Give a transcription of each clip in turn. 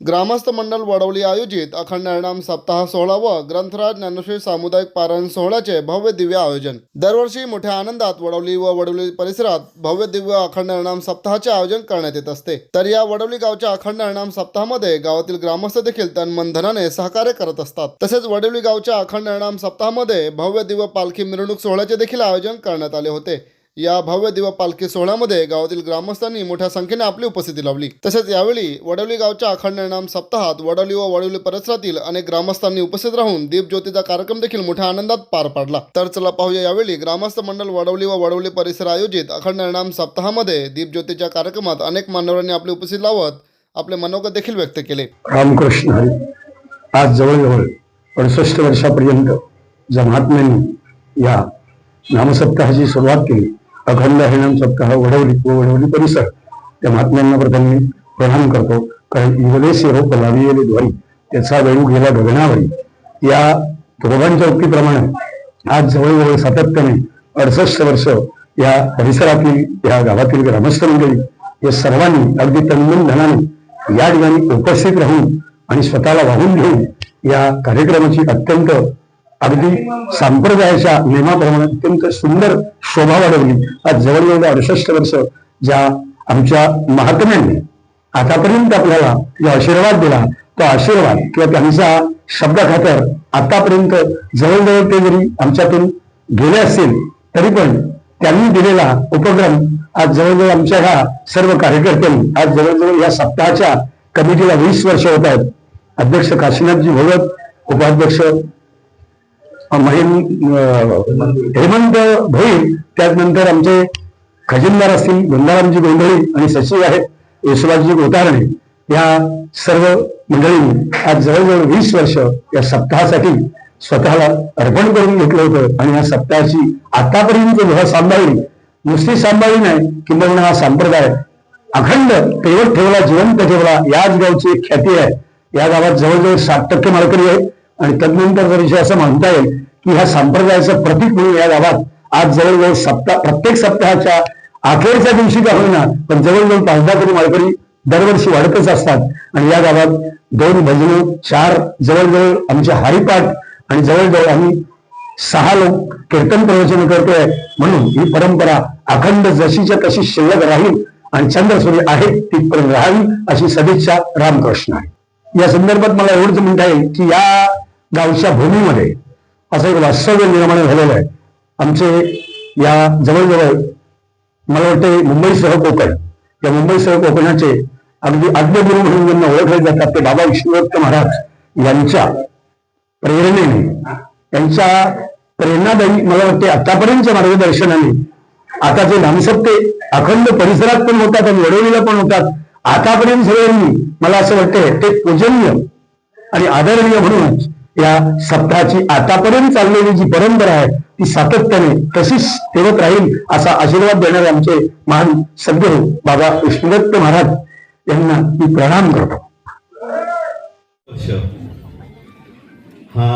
ग्रामस्थ मंडळ वडवली आयोजित अखंड हरिनाम सप्ताह सोहळा व ग्रंथराज ज्ञानेश्वरी सामुदायिक पारायण सोहळ्याचे भव्य दिव्य आयोजन। दरवर्षी मोठ्या आनंदात वडवली व वडवली परिसरात भव्य दिव्य अखंड हरिनाम सप्ताहाचे आयोजन करण्यात येत असते। तर या वडवली गावच्या अखंड हरिनाम सप्ताहामध्ये गावातील ग्रामस्थ देखील तन मन धनाने सहकार्य करत असतात। तसेच वडवली गावच्या अखंड हरिनाम सप्ताहामध्ये भव्य दिव्य पालखी मिरवणूक सोहळ्याचे देखील आयोजन करण्यात आले होते। या भव्य दिव्य पालखी सोहळ्यामध्ये गावातील ग्रामस्थांनी मोठ्या संख्येने आपली उपस्थिती लावली। तसेच यावेळी वडवली गावच्या अखंड हरिनाम सप्ताहात वडवली व वडवली परिसरातील अनेक ग्रामस्थांनी उपस्थित राहून दीपज्योतीचा कार्यक्रम देखील मोठ्या आनंदात पार पाडला। तर चला पाहूया यावेळी ग्रामस्थ मंडळ वडवली व वडवली परिसर आयोजित अखंड हरिनाम सप्ताहामध्ये दीपज्योतीच्या कार्यक्रमात अनेक मान्यवरांनी आपली उपस्थिती लावत आपले मनोगत देखील व्यक्त केले। रामकृष्ण हरी। आज जवळजवळ 68 वर्षापर्यंत ज्या महात्म्यांनी या नामसप्ताहाची सुरुवात केली, अखंड हरिनाम सप्ताह वडवली व वडवली परिसर, त्या महात्म्यांना प्रथम मी प्रणाम करतो। कारण युवलेस रोप लाविले द्वारी त्याचा वेळू गेला गगनावरी, या तुकोबांच्या उक्तीप्रमाणे आज जवळजवळ सातत्याने 68 वर्ष या परिसरातील या गावातील ग्रामस्थ मंडळी या सर्वांनी अगदी तन्मन धनाने या ठिकाणी उपस्थित राहून आणि स्वतःला वाहून घेऊन या कार्यक्रमाची अत्यंत अगदी संप्रदायाच्या नियमाप्रमाणे अत्यंत सुंदर शोभा वाढवली। आज जवळजवळ 68 वर्ष ज्या आमच्या महात्म्यांनी आतापर्यंत आपल्याला जो आशीर्वाद दिला, तो आशीर्वाद किंवा त्यांचा शब्दाखातर आतापर्यंत जवळजवळ ते जरी आमच्यातून गेले असतील तरी पण त्यांनी दिलेला उपक्रम आज जवळजवळ आमच्या ह्या सर्व कार्यकर्त्यांनी आज जवळजवळ या सप्ताहाच्या कमिटीला 20 वर्ष होत आहेत। अध्यक्ष काशीनाथजी भगत, उपाध्यक्ष हेमंत भोईर, त्यानंतर आमचे खजिनदार असतील गंगारामजी गोंधळी आणि सचिव आहेत यशोदाजी गोतारणे, या सर्व मंडळींनी आज जवळजवळ 20 वर्ष या सप्ताहासाठी स्वतःला अर्पण करून घेतलं होतं। आणि या सप्ताहाची आतापर्यंत जेव्हा सांभाळली, नुसती सांभाळली नाही किंवा हा संप्रदाय अखंड तेवत ठेवला, जिवंत ठेवला, याच गावची एक ख्याती आहे। या गावात जवळजवळ 60% माळकरी आहे आणि तदनंतर जरी असं म्हणता येईल की ह्या संप्रदायाचं प्रतीक म्हणून या गावात आज जवळजवळ प्रत्येक सप्ताहाच्या अखेरच्या दिवशी का होईना पण जवळजवळ 5-10 तरी माळकरी दरवर्षी वाढतच असतात। आणि या गावात 2 भजनं, 4 जवळजवळ आमचे हरिपाठ आणि जवळजवळ आम्ही 6 लोक कीर्तन प्रवचन करतोय। म्हणून ही परंपरा अखंड जशीच्या तशी शिल्लक राहील आणि चंद्रसूर्य आहे तिथपर्यंत राहावी अशी सदिच्छा रामकृष्ण आहे। या संदर्भात मला एवढंच म्हणता येईल की या गावच्या भूमीमध्ये असं एक वास्तव्य निर्माण झालेलं आहे। आमचे या जवळजवळ मला वाटते मुंबईसह कोकण, या मुंबईसह कोकणाचे अगदी आद्यगुरू म्हणून ज्यांना ओळखले जातात ते बाबा विष्णुदत्त महाराज यांच्या प्रेरणेने, यांच्या प्रेरणादायी मला वाटते आतापर्यंतच्या मार्गदर्शनाने आता जे नामसप्ते अखंड परिसरात पण होतात आणि वडवलीला पण होतात, आतापर्यंत सगळ्यांनी मला असं वाटतं ते पूजनीय आणि आदरणीय म्हणूनच या सप्ताहाची आतापर्यंत चाललेली जी परंपरा आहे ती सातत्याने तशीच ठेवत राहील असा आशीर्वाद देणारे आमचे महान सद्गुरू बाबा विष्णुदत्त महाराज यांना मी प्रणाम करतो। हा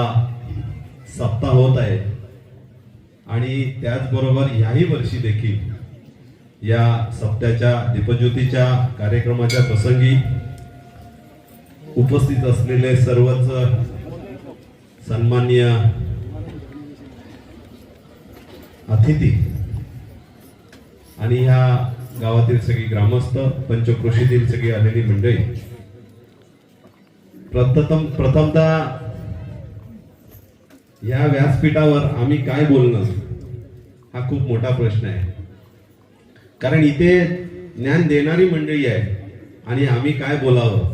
सप्ताह होत आहे आणि त्याचबरोबर याही वर्षी देखील या सप्त्याच्या दीपज्योतीच्या कार्यक्रमाच्या प्रसंगी उपस्थित असलेले सर्वच सन्माननीय अतिथी आणि ह्या गावातील सगळी ग्रामस्थ, पंचक्रोशीतील सगळी आलेली मंडळी, प्रथमतः या व्यासपीठावर आम्ही काय बोलणं हा खूप मोठा प्रश्न आहे। कारण इथे ज्ञान देणारी मंडळी आहे आणि आम्ही काय बोलावं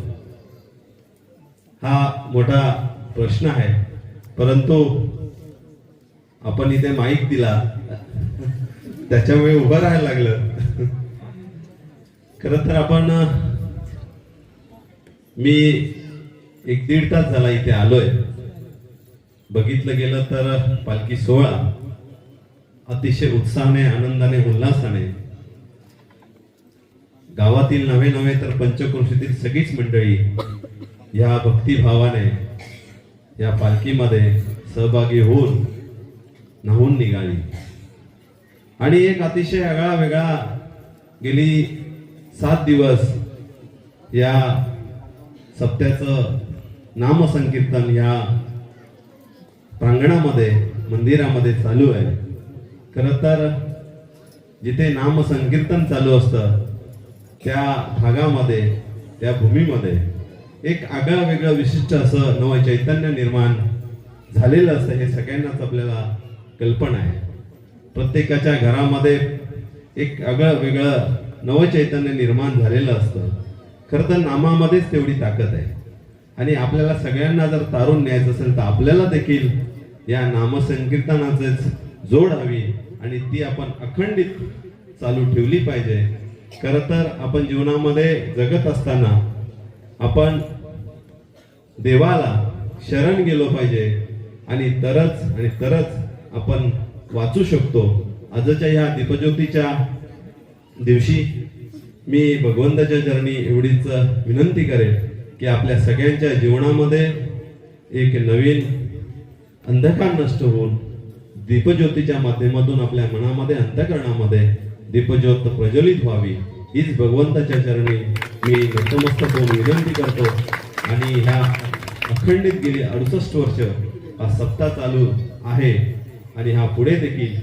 हा मोठा प्रश्न आहे। परंतु आपण इथे माईक दिला त्याच्यामुळे उभं राहायला लागलं। खरं तर आपण मी 1-1.5 तास झाला इथे आलोय। बघितलं गेलं तर पालखी सोहळा अतिशय उत्साहाने, आनंदाने, उल्हासाने गावातील नवे तर पंचक्रोशीतील सगळीच मंडळी या भक्तिभावाने या पालखीमध्ये सहभागी होऊन न्हावून निघाली। आणि एक अतिशय आगळा वेगळा गेली 7 दिवस या सप्त्याचं नामसंकीर्तन या प्रांगणामध्ये मंदिरामध्ये चालू आहे. खरं तर जिथे नामसंकीर्तन चालू असतं त्या भागामध्ये, त्या भूमीमध्ये एक आगळं वेगळं विशिष्ट असं नवं चैतन्य निर्माण झालेलं असतं. हे सगळ्यांनाच आपल्याला कल्पना आहे. प्रत्येकाच्या घरामध्ये एक आगळं वेगळं नवं चैतन्य निर्माण झालेलं असतं. खरं तर नामामध्येच तेवढी ताकद आहे. आणि आपल्याला सगळ्यांना जर तारून न्यायचं असेल तर आपल्याला देखील या नामसंकीर्तनाचेच जोड हवी आणि ती आपण अखंडित चालू ठेवली पाहिजे. खरं तर आपण जीवनामध्ये जगत असताना आपण देवाला शरण गेलो पाहिजे आणि तरच आपण वाचू शकतो. आजच्या ह्या दीपज्योतीच्या दिवशी मी भगवंताच्या चरणी एवढीच विनंती करेन की आपल्या सगळ्यांच्या जीवनामध्ये एक नवीन अंधकार नष्ट होऊन दीपज्योतीच्या माध्यमातून आपल्या मनामध्ये, अंतःकरणामध्ये दीपज्योत प्रज्वलित व्हावी, हीच भगवंताच्या चरणी मी नतमस्तक होऊन विनंती करतो. आणि ह्या अखंडित गेली 68 वर्ष हा सप्ताह चालू आहे आणि हा पुढे देखील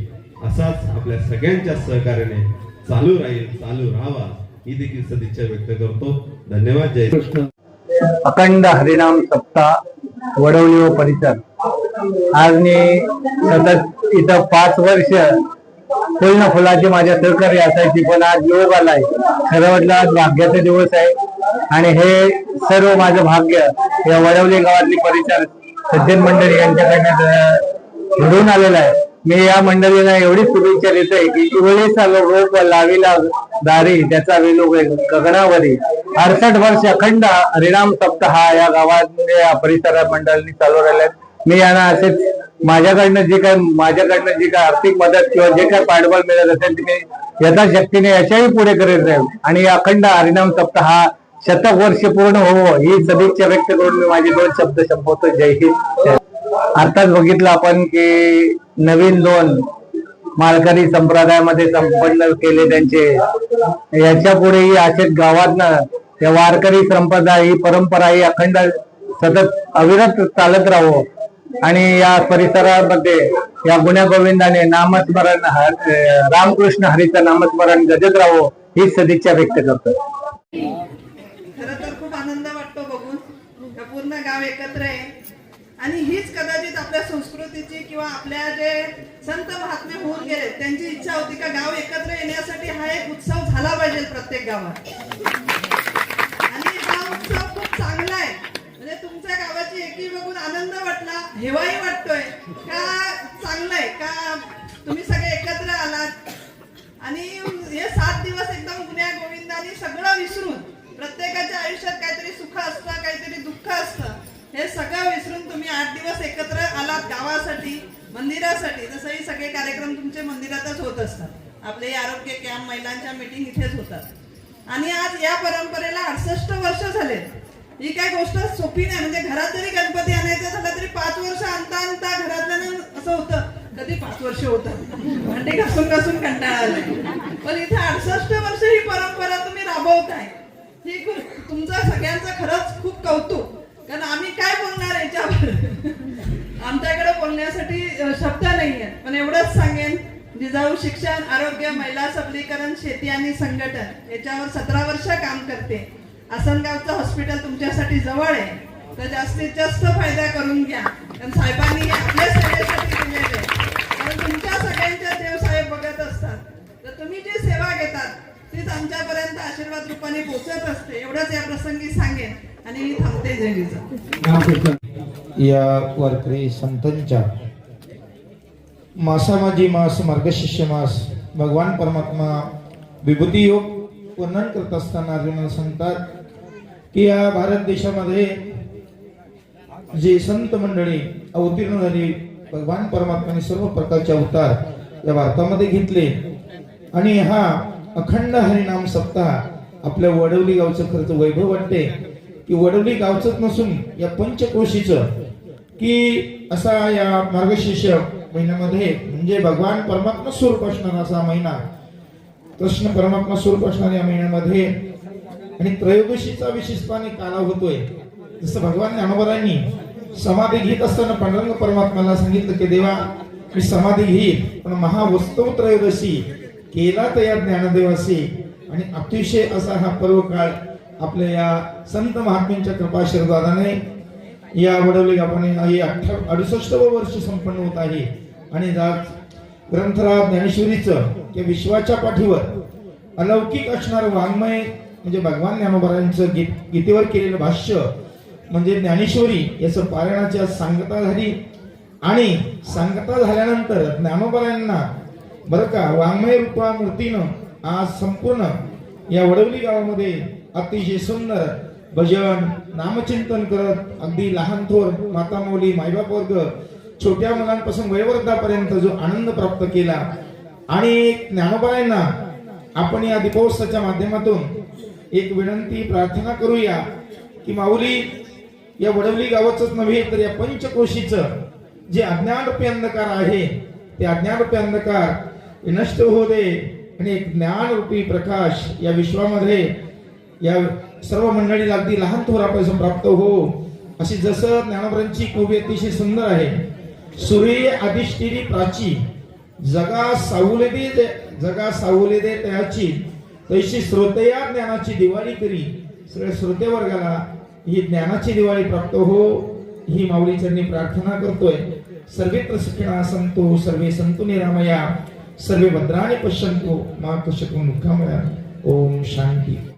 असाच आपल्या सगळ्यांच्या सहकार्याने चालू राहील, चालू राहावा ही देखील सदिच्छा व्यक्त करतो. धन्यवाद. जय कृष्ण. अखंड हरिनाम सप्ताह वडवली व परिसर. आज मी सतत इथं 5 वर्ष पूर्ण फुलाची माझ्या सहकार्य असायची, पण आज योग आलाय. खरं म्हटलं आज भाग्याचा दिवस आहे आणि हे सर्व माझं भाग्य या वडवली गावातली परिसर सज्जन मंडळी यांच्याकडनं घडून आलेलं आहे. मी या मंडळींना एवढी शुभेच्छा देतोय की वेळेचा रोप लाविला दारी त्याचा वेलो गगनावरी. 68 वर्ष अखंड हरिनाम सप्ताह या गावात या परिसर मंडळांनी चालू राहिले. मी यांना असेच माझ्याकडनं जी काय आर्थिक मदत किंवा जे काय पाठबळ मिळत असेल ते मी यथाशक्तीने याच्याही पुढे करीत राहील आणि अखंड हरिनाम सप्ताह हा 100 वर्ष पूर्ण होवो ही सदिच्छा व्यक्त करून मी माझे 2 शब्द संपवतो. जय हिंद. आताच बघितलं आपण की नवीन 2 माळकरी संप्रदायामध्ये संपन्न केले त्यांचे. याच्या पुढेही असेच गावातनं या वारकरी संप्रदाय ही परंपरा ही अखंड सतत अविरत चालत राहावं आणि या परिसरामध्ये या गुण्या गोविंदाने नामस्मरण रामकृष्ण हरीचं नामस्मरण गजत राहावं ही सदिच्छा व्यक्त करतो. खरं तर खूप आनंद वाटतो बघून पूर्ण गाव एकत्र आहे आणि हीच कदाचित आपल्या संस्कृतीची किंवा आपल्या जे संत महात्मे होऊन गेले त्यांची इच्छा होती का गाव एकत्र येण्यासाठी हा एक उत्सव झाला पाहिजे प्रत्येक गावात. आणि हा उत्सव खूप चांगला आहे. म्हणजे तुमच्या गावाची एकी बघून आनंद वाटला, हेवाही वाटतोय का चांगलं आहे का तुम्ही सगळे एकत्र आलात. आणि हे 7 दिवस एकदम गुण्या गोविंदाने सगळं विसरून, प्रत्येकाच्या आयुष्यात काहीतरी सुख असतं, काहीतरी दुःख असतं, हे सगळं विसरून तुम्ही 8 दिवस एकत्र आलात गावासाठी, मंदिरासाठी. जसंही सगळे कार्यक्रम तुमचे मंदिरातच होत असतात. आपले आरोग्य कॅम्प, महिलांच्या मीटिंग इथेच होतात. आणि आज या परंपरेला 68 वर्ष झाले. ही काय गोष्ट सोपी नाही. म्हणजे घरात जरी गणपती आणायचा झाला तरी 5 वर्ष आणता घरातल्या असं होतं कधी 5 वर्ष होतं, भांडे घासून कंटाळा आलाय. पण इथे 68 वर्ष ही परंपरा तुम्ही राबवताय, ही खूप तुमचं सगळ्यांचं खरंच खूप कौतुक. कारण आम्ही काय बोलणार याच्यावर, आमच्याकडे बोलण्यासाठी शब्द नाही आहेत. पण एवढंच सांगेन, जिजाऊ शिक्षण, आरोग्य, महिला सबलीकरण, शेती आणि संघटन याच्यावर 17 वर्ष काम करते. आसनगावचं हॉस्पिटल तुमच्यासाठी जवळ आहे, तर जास्तीत जास्त फायदा करून घ्या. कारण साहेबांनी हे आपल्या सेवेसाठी केलेले आहे. कारण तुमच्या सगळ्यांच्या देव साहेब बघत असतात, तर तुम्ही जी सेवा घेतात तीच आमच्यापर्यंत आशीर्वाद रूपाने पोहोचत असते. एवढंच या प्रसंगी सांगेन आणि मी थांबते. जय जिजाऊ. या वारकरी संतांच्या मासामाजी मास, मार्गशीर्ष मास, भगवान परमात्मा विभूती योग वर्णन करत असताना अर्जुनाला सांगतात की या भारत देशामध्ये जे संत मंडळी अवतीर्ण झाली, भगवान परमात्म्याने सर्व प्रकारचे अवतार या भारतामध्ये घेतले आणि हा अखंड हरिनाम सप्ताह आपल्या वडवली गावचं खर्च वैभव वाटते की वडवली गावचंच नसून या पंचक्रोशीचं की असा या मार्गशीर्ष महिन्यामध्ये म्हणजे भगवान परमात्मा स्वरूप असणारा असा महिना, कृष्ण परमात्मा स्वरूप असणाऱ्या महिन्यामध्ये आणि त्रयोदशीचा विशेषपणे काला होतोय. जसं भगवान ज्ञानोबांनी समाधी घेत असताना पांडुरंग परमात्म्याला सांगितलं की देवा मी समाधी घेईल पण महावस्तव त्रयोदशी केला तर या ज्ञानदेवासी. आणि अतिशय असा हा पर्व काळ आपल्या या संत महात्म्यांच्या कृपाशीर्वादाने या वडवली गावाने हे 68वं वर्ष संपन्न होत आहे. आणि ग्रंथराज ज्ञानेश्वरीचं की विश्वाच्या पाठीवर अलौकिक असणारं वाङ्मय म्हणजे भगवान ज्ञानोबांचं गीतेवर केलेलं भाष्य म्हणजे ज्ञानेश्वरी याचं पारायणाची आज सांगता झाली. आणि सांगता झाल्यानंतर ज्ञानोबांना बरं का वाङ्मय रूपा मूर्तीनं आज संपूर्ण या वडवली गावामध्ये अतिशय सुंदर भजन नामचिंतन करत अगदी लहान थोर माता माऊली मायबाप वर्ग छोट्या मुलांपासून वयोवृद्धापर्यंत जो आनंद प्राप्त केला. आणि ज्ञानोबांना आपण या दीपोत्सवाच्या माध्यमातून एक विनंती प्रार्थना करूया की माऊली या वडवली गावाचंच नव्हे तर या पंचकोशीचं जे अज्ञानरूपी अंधकार आहे ते अज्ञानरूपी अंधकार नष्ट होऊ दे आणि एक ज्ञानरूपी प्रकाश या विश्वामध्ये या सर्व मंडळीला अगदी लहान थोरापासून प्राप्त हो. अशी जसं ज्ञानोबांची खूबी अतिशय सुंदर आहे. सूर्य अधिष्ठिरी प्राची जगा सावले दे त्याची तैशी श्रोतया ज्ञानाची दिवाळी करी. सगळ्या श्रोते वर्गाला ही ज्ञानाची दिवाळी प्राप्त हो ही माऊली चरणी प्रार्थना करतोय. सर्वत्र सुखिनः सन्तु सर्वे सन्तु निरामया सर्वे भद्राणि पश्यन्तु मा कश्चित् दुःखमया. ओम शांती.